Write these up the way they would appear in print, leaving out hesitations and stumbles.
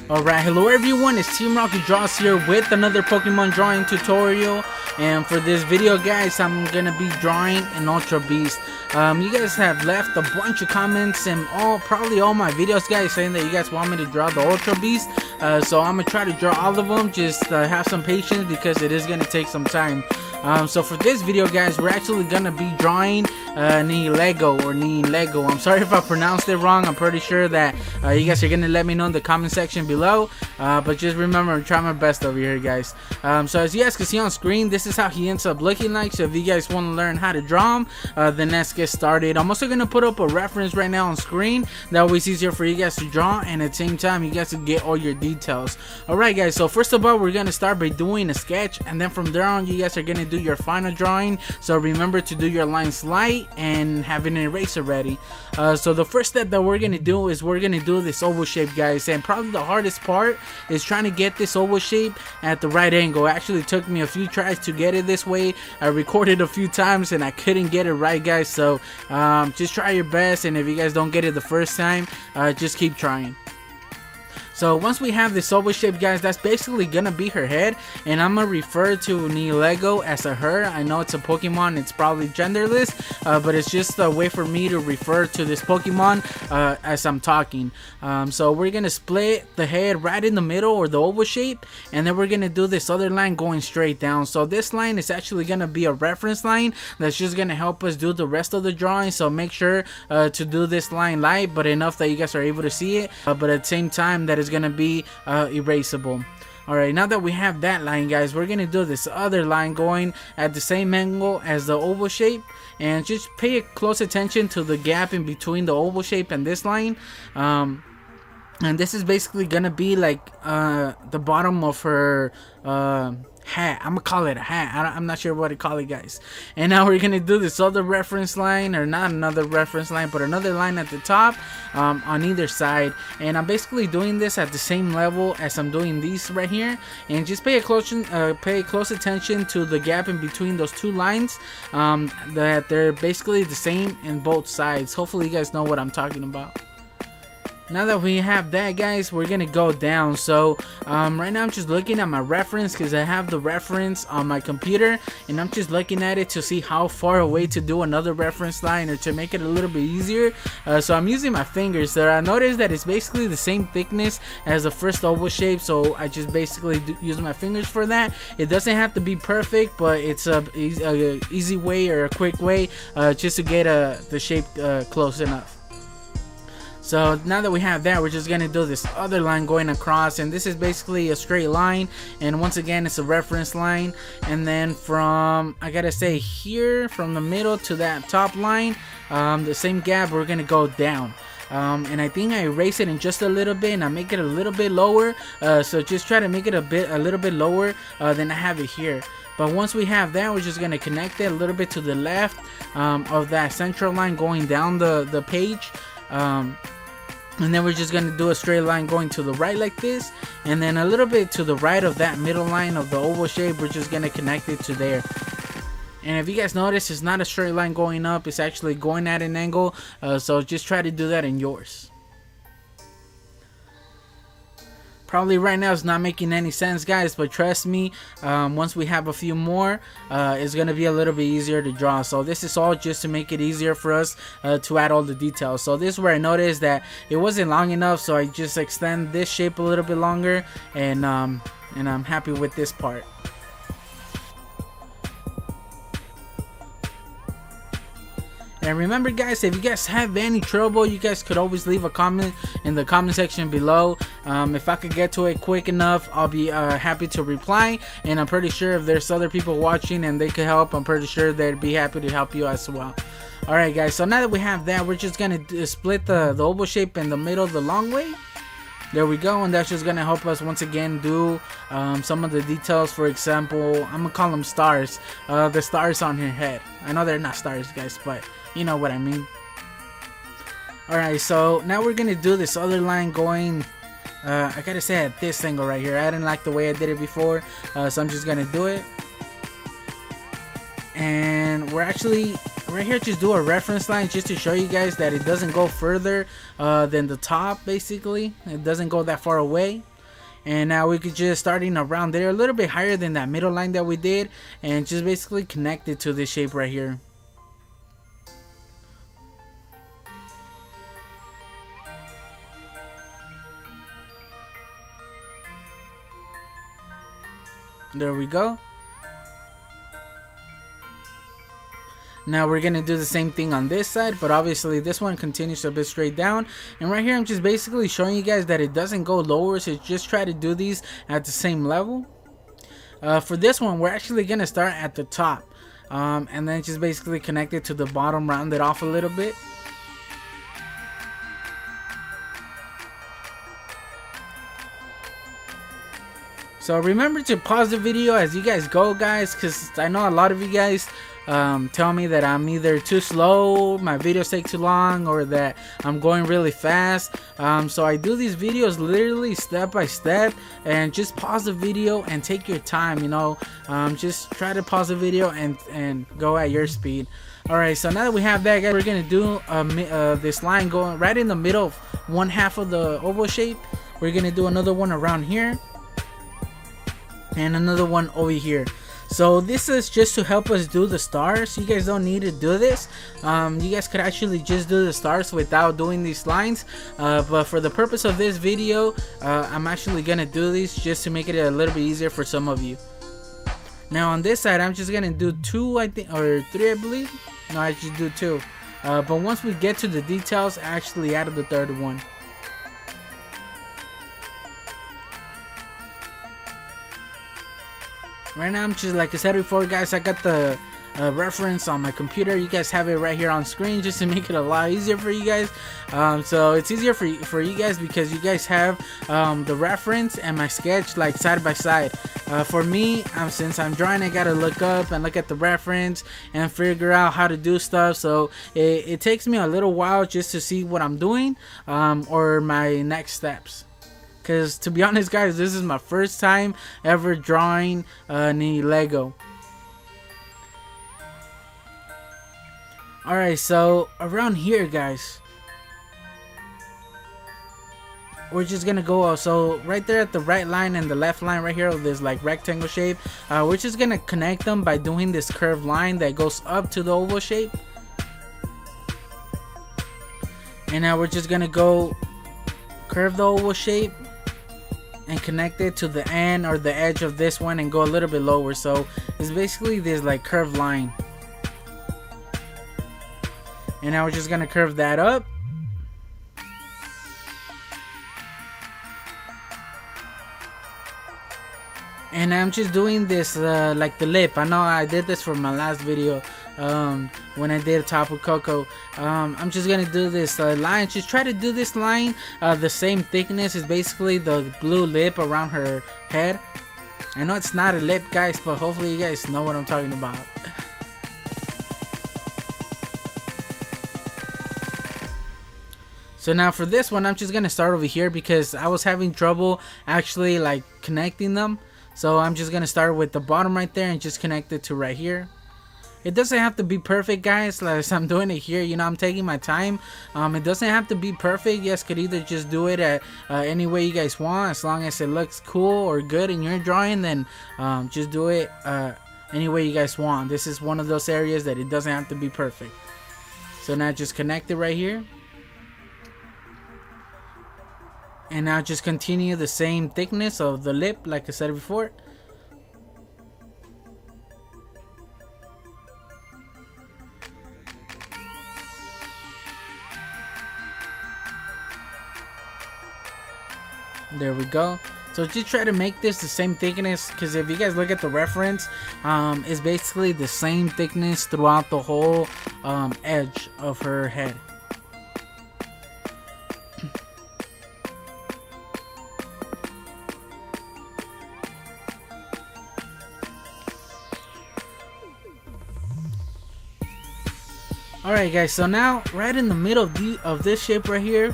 Alright, hello everyone, it's Teamrocketdraws here with another Pokemon drawing tutorial. And for this video, guys, I'm gonna be drawing an Ultra Beast. You guys have left a bunch of comments and probably all my videos, guys, saying that you guys want me to draw the Ultra Beast. So I'm gonna try to draw all of them. Just have some patience because it is gonna take some time. So for this video, guys, we're actually gonna be drawing Nihilego. I'm sorry if I pronounced it wrong. I'm pretty sure that you guys are gonna let me know in the comment section below. But just remember, I'm trying my best over here, guys. So as you guys can see on screen, this is how he ends up looking like. So if you guys want to learn how to draw him, then let's get started. I'm also gonna put up a reference right now on screen. That way it's easier for you guys to draw, and at the same time, you guys can get all your details. Alright, guys. So first of all, we're gonna start by doing a sketch, and then from there on, you guys are gonna do your final drawing. So remember to do your lines light and have an eraser ready. So the first step that we're gonna do is we're gonna do this oval shape, guys, and probably the hardest part is trying to get this oval shape at the right angle. It actually took me a few tries to get it this way. I recorded a few times and I couldn't get it right, guys. So just try your best, and if you guys don't get it the first time, just keep trying. So once we have this oval shape, guys, that's basically gonna be her head, and I'm gonna refer to Nihilego as a her. I know it's a Pokemon, it's probably genderless, but it's just a way for me to refer to this Pokemon as I'm talking. So we're gonna split the head right in the middle, or the oval shape, and then we're gonna do this other line going straight down. So this line is actually gonna be a reference line that's just gonna help us do the rest of the drawing. So make sure to do this line light, but enough that you guys are able to see it, but at the same time that is gonna be erasable. Alright, now that we have that line, guys, we're gonna do this other line going at the same angle as the oval shape, and just pay close attention to the gap in between the oval shape and this line. And this is basically gonna be like the bottom of her hat. I'm gonna call it a hat. I'm not sure what to call it, guys. And now we're gonna do this other reference line, or not another reference line, but another line at the top on either side. And I'm basically doing this at the same level as I'm doing these right here. And just pay close attention to the gap in between those two lines, that they're basically the same in both sides. Hopefully you guys know what I'm talking about. Now that we have that, guys, we're gonna go down. So right now I'm just looking at my reference because I have the reference on my computer, and I'm just looking at it to see how far away to do another reference line, or to make it a little bit easier. So I'm using my fingers there. I noticed that it's basically the same thickness as the first oval shape, so I just basically use my fingers for that. It doesn't have to be perfect, but it's a easy way, or a quick way, just to get the shape close enough. So now that we have that, we're just gonna do this other line going across, and this is basically a straight line, and once again it's a reference line. And then from, I gotta say, here from the middle to that top line, the same gap, we're gonna go down. And I think I erase it in just a little bit, and I make it a little bit lower, so just try to make it a little bit lower than I have it here. But once we have that, we're just gonna connect it a little bit to the left of that central line going down the page. And then we're just gonna do a straight line going to the right like this, and then a little bit to the right of that middle line of the oval shape, we're just gonna connect it to there. And if you guys notice, it's not a straight line going up, it's actually going at an angle, so just try to do that in yours. Probably right now it's not making any sense, guys, but trust me, once we have a few more, it's gonna be a little bit easier to draw. So this is all just to make it easier for us to add all the details. So this is where I noticed that it wasn't long enough, so I just extend this shape a little bit longer, and I'm happy with this part. And remember, guys, if you guys have any trouble, you guys could always leave a comment in the comment section below. If I could get to it quick enough, I'll be happy to reply. And I'm pretty sure if there's other people watching and they could help, I'm pretty sure they'd be happy to help you as well. Alright, guys, so now that we have that, we're just going to split the oval shape in the middle the long way. There we go, and that's just gonna help us once again do some of the details. For example, I'm gonna call them stars, the stars on her head. I know they're not stars, guys, but you know what I mean. Alright, so now we're gonna do this other line going, I gotta say, at this angle right here. I didn't like the way I did it before, so I'm just gonna do it. And we're actually right here just do a reference line just to show you guys that it doesn't go further than the top. Basically, it doesn't go that far away. And now we could just starting around there, a little bit higher than that middle line that we did, and just basically connect it to this shape right here. There we go. Now we're gonna do the same thing on this side, but obviously this one continues a bit straight down. And right here I'm just basically showing you guys that it doesn't go lower, so just try to do these at the same level. For this one, we're actually gonna start at the top, and then just basically connect it to the bottom, round it off a little bit. So remember to pause the video as you guys go, guys, because I know a lot of you guys tell me that I'm either too slow, my videos take too long, or that I'm going really fast. So I do these videos literally step by step, and just pause the video and take your time, you know. Just try to pause the video and go at your speed. Alright, so now that we have that, guys, we're gonna do this line going right in the middle of one half of the oval shape. We're gonna do another one around here and another one over here. So this is just to help us do the stars. You guys don't need to do this. You guys could actually just do the stars without doing these lines, but for the purpose of this video, I'm actually gonna do these just to make it a little bit easier for some of you. Now on this side, I'm just gonna do 2, I think, or 3, I believe. No, I just do 2, but once we get to the details, I actually added the third one. Right now, I'm just, like I said before, guys, I got the reference on my computer. You guys have it right here on screen just to make it a lot easier for you guys. So it's easier for you guys because you guys have the reference and my sketch like side by side. For me, since I'm drawing, I gotta look up and look at the reference and figure out how to do stuff. So it takes me a little while just to see what I'm doing or my next steps. Because to be honest, guys, this is my first time ever drawing Nihilego. Alright, so around here, guys, we're just gonna go, so right there at the right line and the left line right here of this like rectangle shape, we're just gonna connect them by doing this curved line that goes up to the oval shape. And now we're just gonna go curve the oval shape and connect it to the end or the edge of this one and go a little bit lower. So it's basically this like curved line. And now we're just gonna curve that up. And I'm just doing this like the lip. I know I did this for my last video when I did top with Coco. I'm just gonna do this line. Just try to do this line the same thickness as basically the blue lip around her head. I know it's not a lip, guys, but hopefully you guys know what I'm talking about. So now for this one, I'm just gonna start over here because I was having trouble actually like connecting them. So I'm just gonna start with the bottom right there and just connect it to right here. It doesn't have to be perfect, guys. Like I'm doing it here, you know, I'm taking my time. It doesn't have to be perfect. You guys could either just do it at any way you guys want, as long as it looks cool or good in your drawing. Then just do it any way you guys want. This is one of those areas that it doesn't have to be perfect. So now just connect it right here. And now just continue the same thickness of the lip like I said before. There we go. So just try to make this the same thickness, because if you guys look at the reference, it's basically the same thickness throughout the whole edge of her head. Alright guys, so now right in the middle of this shape right here,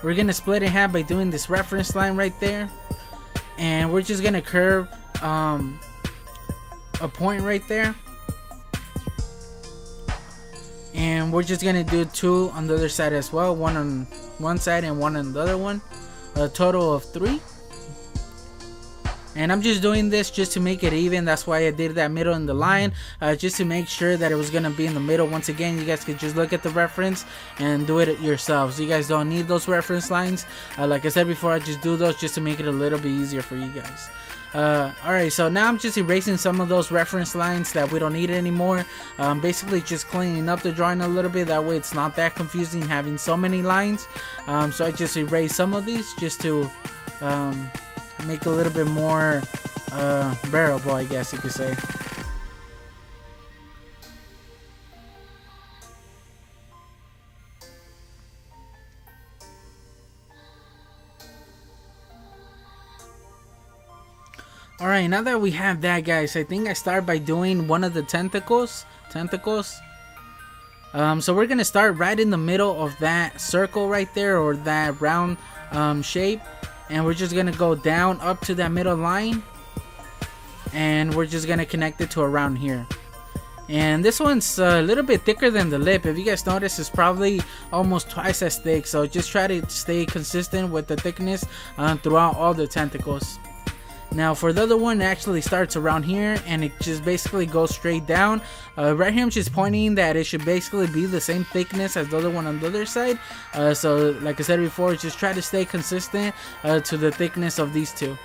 we're gonna split in half by doing this reference line right there, and we're just gonna curve a point right there, and we're just gonna do 2 on the other side as well, 1 on one side and 1 on the other one, a total of 3. And I'm just doing this just to make it even. That's why I did that middle in the line, just to make sure that it was gonna be in the middle. Once again, you guys could just look at the reference and do it yourselves. You guys don't need those reference lines. Like I said before, I just do those just to make it a little bit easier for you guys. Alright, so now I'm just erasing some of those reference lines that we don't need anymore. Basically just cleaning up the drawing a little bit, that way it's not that confusing having so many lines. So I just erase some of these just to make it a little bit more bearable, I guess you could say. Alright, now that we have that, guys, I think I start by doing one of the tentacles. So we're gonna start right in the middle of that circle right there, or that round shape, and we're just gonna go down up to that middle line, and we're just gonna connect it to around here. And this one's a little bit thicker than the lip. If you guys notice, it's probably almost twice as thick, so just try to stay consistent with the thickness throughout all the tentacles. Now for the other one, it actually starts around here and it just basically goes straight down. Right here I'm just pointing that it should basically be the same thickness as the other one on the other side. So like I said before, just try to stay consistent to the thickness of these two.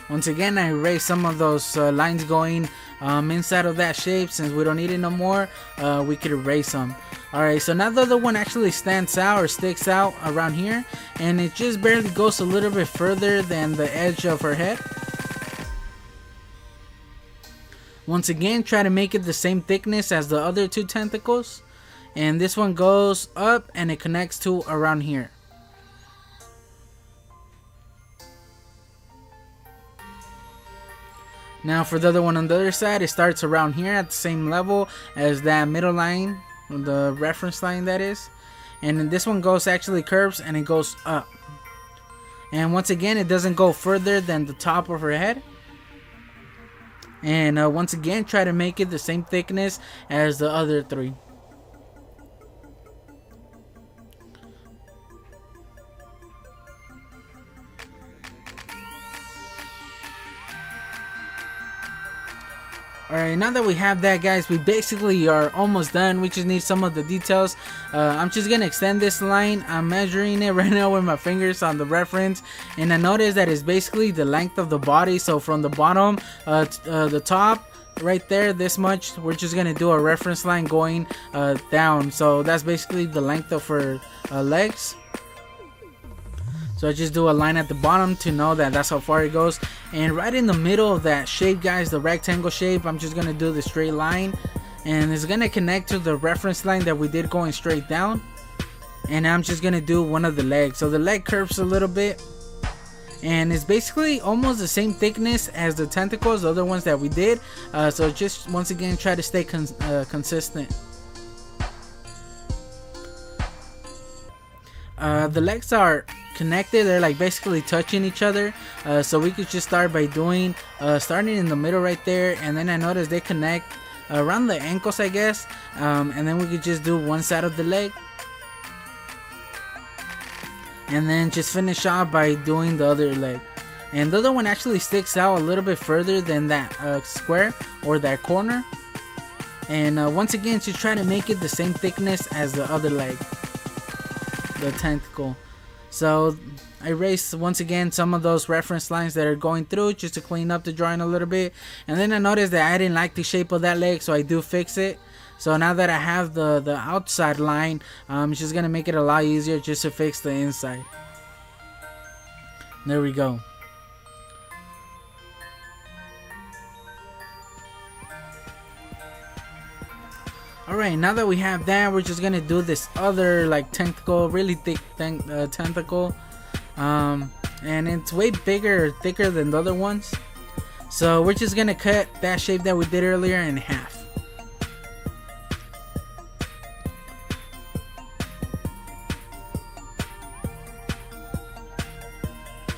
Once again, I erase some of those lines going inside of that shape. Since we don't need it no more, we could erase them. Alright, so now the other one actually stands out or sticks out around here, and it just barely goes a little bit further than the edge of her head. Once again, try to make it the same thickness as the other two tentacles, and this one goes up and it connects to around here. Now for the other one on the other side, it starts around here at the same level as that middle line, the reference line that is, and then this one actually curves and it goes up, and once again it doesn't go further than the top of her head. And once again, try to make it the same thickness as the other three. Alright, now that we have that, guys, we basically are almost done. We just need some of the details. I'm just going to extend this line. I'm measuring it right now with my fingers on the reference. And I noticed that it's basically the length of the body. So from the bottom, the top, right there, this much, we're just going to do a reference line going down. So that's basically the length of her legs. So I just do a line at the bottom to know that that's how far it goes. And right in the middle of that shape, guys, the rectangle shape, I'm just going to do the straight line. And it's going to connect to the reference line that we did going straight down. And I'm just going to do one of the legs. So the leg curves a little bit. And it's basically almost the same thickness as the tentacles, the other ones that we did. So just once again, try to stay consistent. The legs are connected, they're like basically touching each other, so we could just start by doing starting in the middle right there, and then I noticed they connect around the ankles, I guess, and then we could just do one side of the leg and then just finish off by doing the other leg. And the other one actually sticks out a little bit further than that square or that corner, and once again, just try to make it the same thickness as the other leg, the tentacle. So I erased once again some of those reference lines that are going through just to clean up the drawing a little bit. And then I noticed that I didn't like the shape of that leg, so I do fix it. So now that I have the outside line, it's just gonna make it a lot easier just to fix the inside. There we go. Alright, now that we have that, we're just gonna do this other like tentacle, really thick tentacle, and it's way bigger, thicker than the other ones. So we're just gonna cut that shape that we did earlier in half.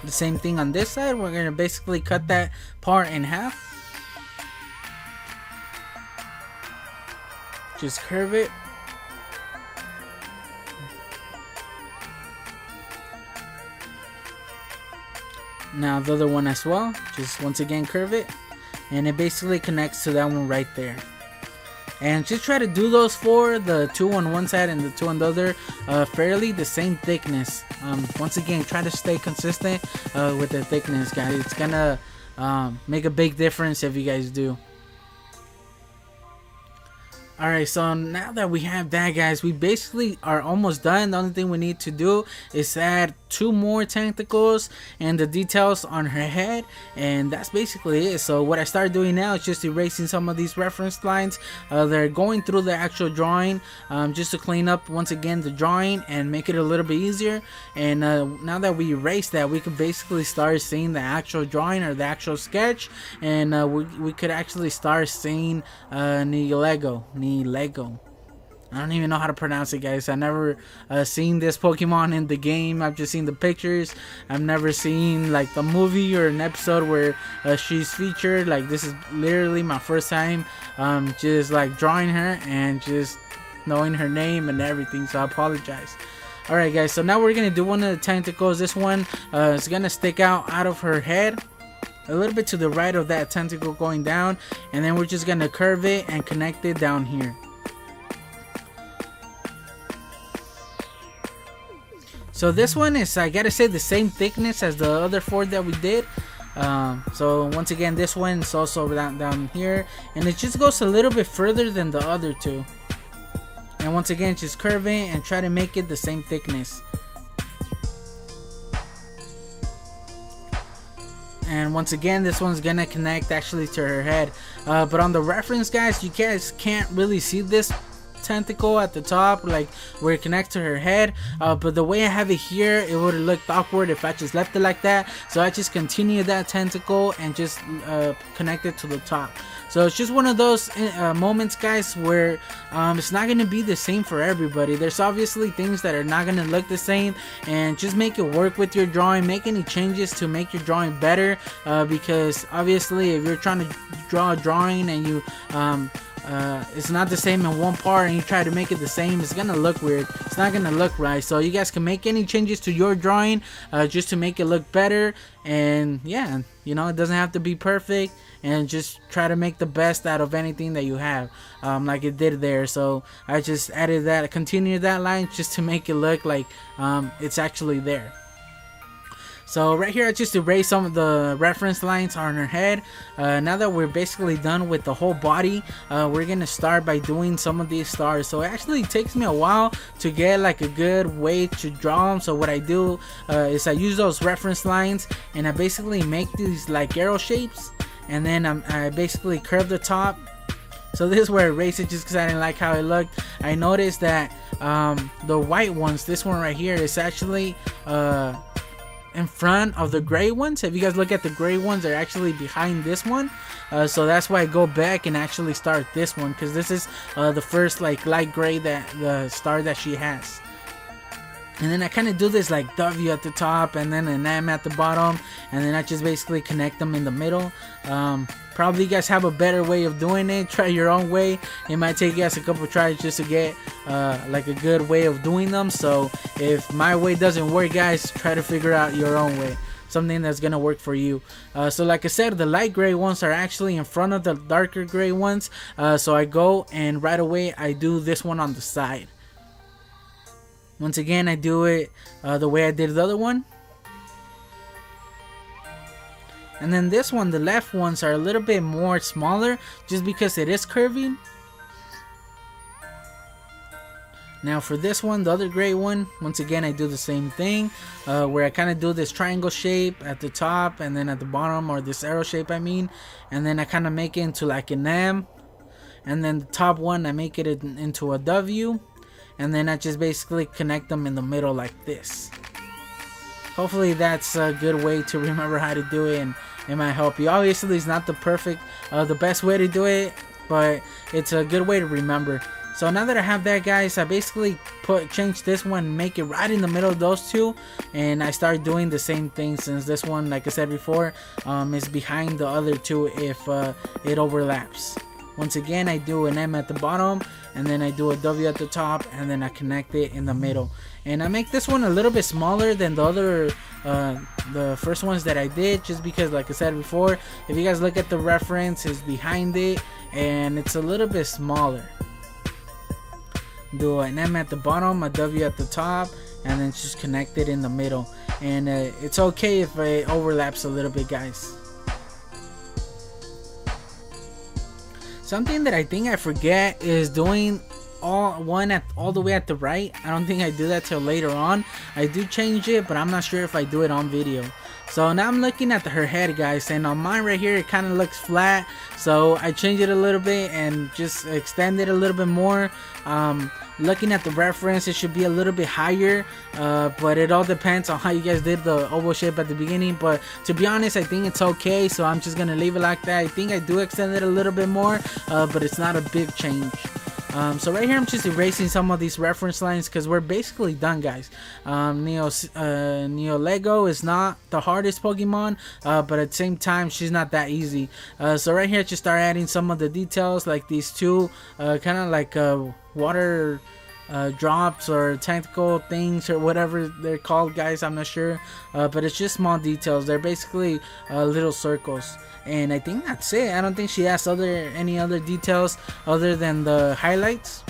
The same thing on this side, we're gonna basically cut that part in half. just curve it. Now the other one as well, just once again curve it, and it basically connects to that one right there. And just try to do those four, the two on one side and the two on the other, fairly the same thickness. Once again, try to stay consistent with the thickness, guys. It's gonna make a big difference if you guys do. Alright, so now that we have that, guys, we basically are almost done. The only thing we need to do is add 2 more tentacles and the details on her head, and that's basically it. So what I started doing now is just erasing some of these reference lines. They're going through the actual drawing, just to clean up once again the drawing and make it a little bit easier. And now that we erase that, we can basically start seeing the actual drawing or the actual sketch, and we could actually start seeing Nihilego. I don't even know how to pronounce it, guys. I've never seen this Pokemon in the game. I've just seen the pictures. I've never seen like the movie or an episode where she's featured. Like, this is literally my first time just like drawing her and just knowing her name and everything, so I apologize. Alright, guys, so now we're gonna do one of the tentacles. This one is gonna stick out of her head a little bit to the right of that tentacle going down, and then we're just gonna curve it and connect it down here. So this one is, I gotta say, the same thickness as the other 4 that we did. So once again, this one is also down here, and it just goes a little bit further than the other 2. And once again, just curve it and try to make it the same thickness. And once again, this one's gonna connect actually to her head, but on the reference, guys, you guys can't really see this tentacle at the top, like where it connects to her head, but the way I have it here, it would have looked awkward if I just left it like that. So I just continue that tentacle and just connect it to the top. So it's just one of those moments, guys, where it's not going to be the same for everybody. There's obviously things that are not going to look the same, and just make it work with your drawing. Make any changes to make your drawing better, because obviously if you're trying to draw a drawing and you it's not the same in one part and you try to make it the same, it's gonna look weird. It's not gonna look right. So you guys can make any changes to your drawing just to make it look better. And yeah, you know, it doesn't have to be perfect, and just try to make the best out of anything that you have, like it did there. So I just added that, continued that line just to make it look like it's actually there. So right here, I just erased some of the reference lines on her head. Now that we're basically done with the whole body, we're gonna start by doing some of these stars. So it actually takes me a while to get like a good way to draw them. So what I do is I use those reference lines and I basically make these like arrow shapes, and then I basically curve the top. So this is where I erased it just because I didn't like how it looked. I noticed that the white ones, this one right here, is actually in front of the gray ones. If you guys look at the gray ones, they're actually behind this one. So that's why I go back and actually start this one, because this is the first like light gray, that the star that she has. And then I kind of do this like W at the top and then an M at the bottom, and then I just basically connect them in the middle. Probably you guys have a better way of doing it. Try your own way. It might take you guys a couple tries just to get like a good way of doing them. So if my way doesn't work, guys, try to figure out your own way, something that's gonna work for you. So like I said, the light gray ones are actually in front of the darker gray ones. So I go and right away I do this one on the side. Once again, I do it the way I did the other one. And then this one, the left ones are a little bit more smaller just because it is curving. Now for this one, the other gray one, once again I do the same thing, where I kind of do this triangle shape at the top and then at the bottom, or this arrow shape I mean, and then I kind of make it into like an M, and then the top one I make it into a W, and then I just basically connect them in the middle like this. Hopefully that's a good way to remember how to do it, and it might help you. Obviously it's not the best way to do it, but it's a good way to remember. So now that I have that, guys, I basically change this one, make it right in the middle of those two, and I start doing the same thing, since this one, like I said before, is behind the other two if it overlaps. once again I do an M at the bottom, and then I do a W at the top, and then I connect it in the middle. And I make this one a little bit smaller than the other the first ones that I did, just because, like I said before, if you guys look at the reference, is behind it and it's a little bit smaller. Do an M at the bottom, a W at the top, and then just connect it in the middle. And it's okay if it overlaps a little bit, guys. Something that I think I forget is doing all the way at the right. I don't think I do that till later on. I do change it, but I'm not sure if I do it on video. So now I'm looking at her head, guys, and on mine right here it kind of looks flat, so I change it a little bit and just extend it a little bit more. Looking at the reference, it should be a little bit higher, but it all depends on how you guys did the oval shape at the beginning. But to be honest, I think it's okay, so I'm just gonna leave it like that. I think I do extend it a little bit more, but it's not a big change. So right here I'm just erasing some of these reference lines because we're basically done, guys. Nihilego is not the hardest Pokemon, but at the same time she's not that easy. So right here I just start adding some of the details, like these two kind of like water drops or tentacle things or whatever they're called, guys. I'm not sure, but it's just small details. They're basically little circles. And I think that's it. I don't think she has any other details other than the highlights,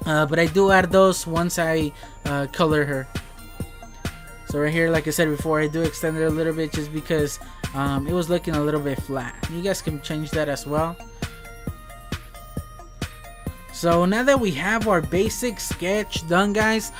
but I do add those once I color her. So right here, like I said before, I do extend it a little bit just because it was looking a little bit flat. You guys can change that as well. So now that we have our basic sketch done, guys,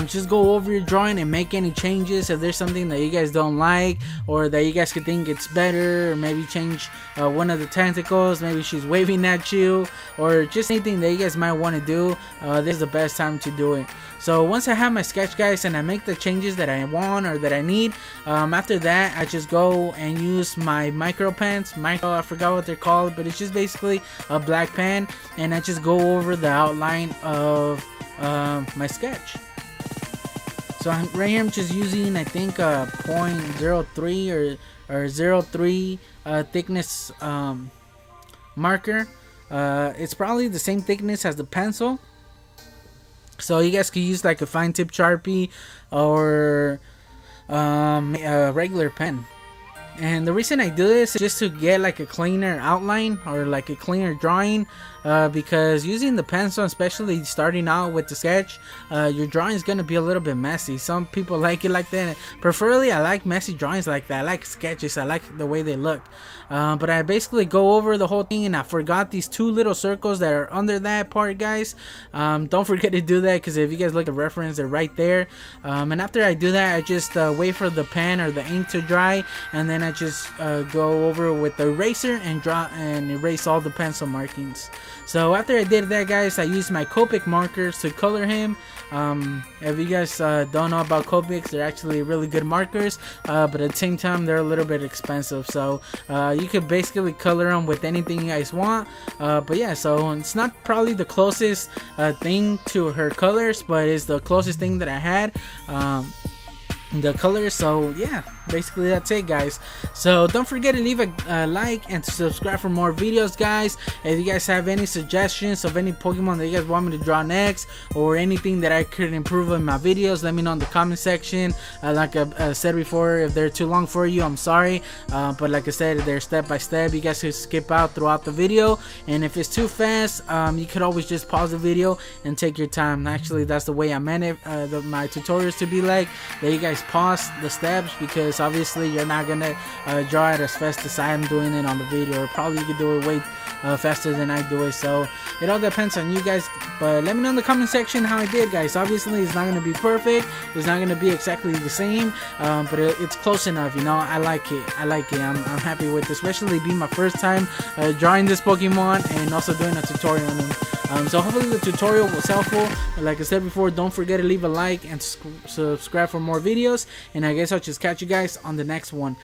just go over your drawing and make any changes. If there's something that you guys don't like, or that you guys could think it's better, or maybe change one of the tentacles, maybe she's waving at you, or just anything that you guys might want to do, this is the best time to do it. So once I have my sketch, guys, and I make the changes that I want or that I need, after that I just go and use my micro pens. I forgot what they're called, but it's just basically a black pen, and I just go over the outline of my sketch. So right here I'm just using, I think, 0.03 or 0.3 thickness marker. It's probably the same thickness as the pencil, so you guys could use like a fine tip Sharpie or a regular pen. And the reason I do this is just to get like a cleaner outline or like a cleaner drawing, because using the pencil, especially starting out with the sketch, your drawing is going to be a little bit messy. Some people like it like that. Preferably I like messy drawings like that. I like sketches. I like the way they look. But I basically go over the whole thing, and I forgot these two little circles that are under that part, guys. Don't forget to do that, because if you guys look at the reference, they're right there. And after I do that, I just wait for the pen or the ink to dry, and then I just go over with the eraser and draw and erase all the pencil markings. So after I did that, guys, I used my Copic markers to color him. If you guys don't know about Copics, they're actually really good markers, but at the same time they're a little bit expensive. So you could basically color them with anything you guys want. But yeah, so it's not probably the closest thing to her colors, but it's the closest thing that I had. The colors. So yeah, basically that's it, guys. So don't forget to leave a like and subscribe for more videos, guys. If you guys have any suggestions of any Pokemon that you guys want me to draw next, or anything that I could improve in my videos, let me know in the comment section. Like I said before, if they're too long for you, I'm sorry, but like I said, they're step by step. You guys could skip out throughout the video, and if it's too fast, you could always just pause the video and take your time. Actually, that's the way I meant it, my tutorials to be like, that you guys pause the steps, because obviously you're not gonna draw it as fast as I am doing it on the video, or probably you could do it way faster than I do it. So it all depends on you guys, but let me know in the comment section how I did, guys. Obviously it's not gonna be perfect, it's not gonna be exactly the same, but it's close enough, you know. I like it. I'm happy with it, especially being my first time drawing this Pokemon and also doing a tutorial on him. So hopefully the tutorial was helpful. Like I said before, don't forget to leave a like and subscribe for more videos, and I guess I'll just catch you guys on the next one.